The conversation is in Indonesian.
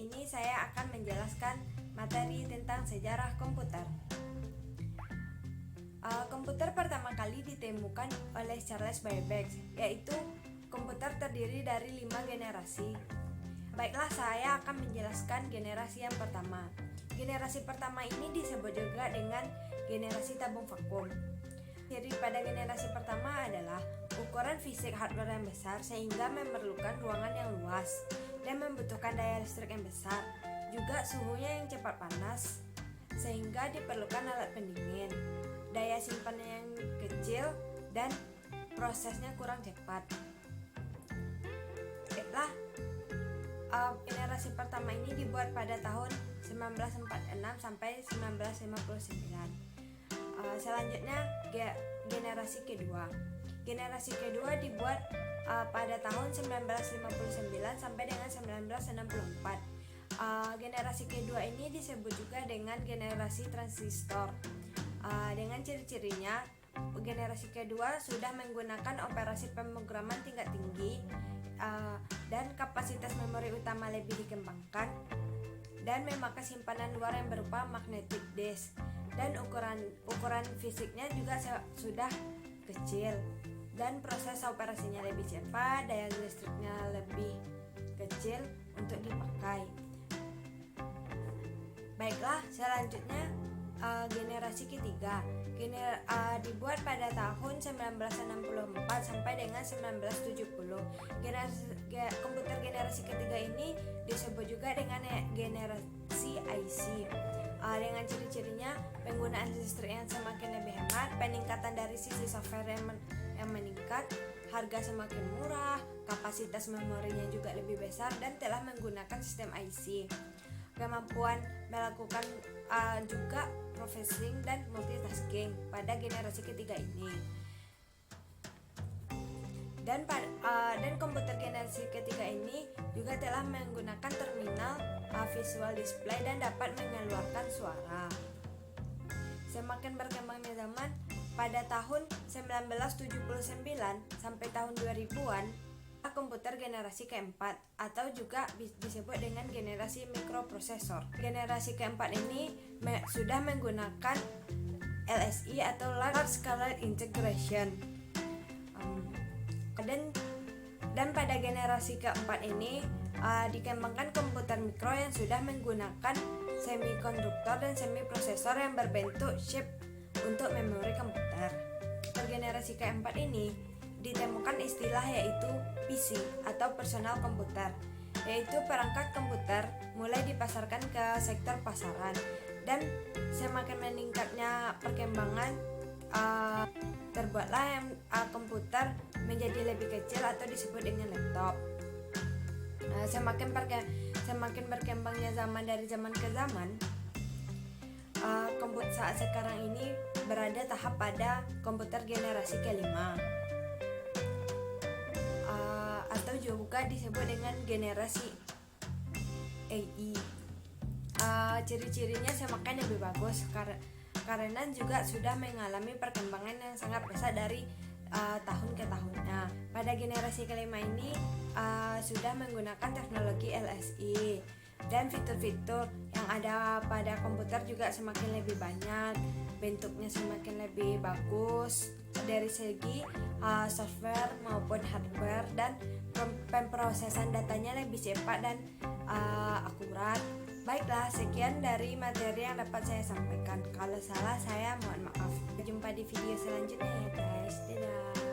ini saya akan menjelaskan materi tentang sejarah komputer. Komputer pertama kali ditemukan oleh Charles Babbage, yaitu komputer terdiri dari 5 generasi. Baiklah, saya akan menjelaskan generasi yang pertama. Generasi pertama ini disebut juga dengan generasi tabung vakum. Jadi pada generasi pertama adalah ukuran fisik hardware yang besar sehingga memerlukan ruangan yang luas dan membutuhkan daya listrik yang besar, juga suhunya yang cepat panas sehingga diperlukan alat pendingin, daya simpannya yang kecil, dan prosesnya kurang cepat. Baiklah, generasi pertama ini dibuat pada tahun 1946 sampai 1959. Selanjutnya generasi kedua. Generasi kedua dibuat pada tahun 1959 sampai dengan 1964. Generasi kedua ini disebut juga dengan generasi transistor. Dengan ciri-cirinya, generasi kedua sudah menggunakan operasi pemrograman tingkat tinggi, dan kapasitas memori utama lebih dikembangkan, dan memakai simpanan luar yang berupa magnetic disk, dan ukuran fisiknya juga sudah kecil, dan proses operasinya lebih cepat, daya listriknya lebih kecil untuk dipakai. Baiklah, selanjutnya generasi ketiga. Dibuat pada tahun 1964 sampai dengan 1970. Komputer generasi ketiga ini disebut juga dengan generasi IC. Dengan ciri-cirinya, penggunaan listrik yang semakin lebih hemat, peningkatan dari sisi software yang meningkat, harga semakin murah, kapasitas memorinya juga lebih besar, dan telah menggunakan sistem IC. Kemampuan melakukan juga processing dan multitasking pada generasi ketiga ini. Dan komputer generasi ketiga ini juga telah menggunakan terminal visual display dan dapat mengeluarkan suara. Semakin berkembangnya zaman, pada tahun 1979 sampai tahun 2000-an, komputer generasi keempat atau juga disebut dengan generasi mikroprosesor. Generasi keempat ini sudah menggunakan LSI atau Large Scale Integration. Dan pada generasi keempat ini dikembangkan komputer mikro yang sudah menggunakan semikonduktor dan semiprosesor yang berbentuk chip untuk memori komputer. Pada generasi keempat ini ditemukan istilah yaitu PC atau personal komputer, yaitu perangkat komputer mulai dipasarkan ke sektor pasaran, dan semakin meningkatnya perkembangan terbuatlah yang komputer menjadi lebih kecil atau disebut dengan laptop. Semakin berkembangnya zaman dari zaman ke zaman, komputer saat sekarang ini berada tahap pada komputer generasi kelima, atau juga disebut dengan generasi AI. Ciri-cirinya semakin lebih bagus karena juga sudah mengalami perkembangan yang sangat pesat dari tahun ke tahunnya. Pada generasi kelima ini sudah menggunakan teknologi LSI, dan fitur-fitur yang ada pada komputer juga semakin lebih banyak, bentuknya semakin lebih bagus dari segi software maupun hardware, dan pemrosesan datanya lebih cepat dan akurat. Baiklah, sekian dari materi yang dapat saya sampaikan. Kalau salah, saya mohon maaf. Jumpa di video selanjutnya ya guys. Dadah.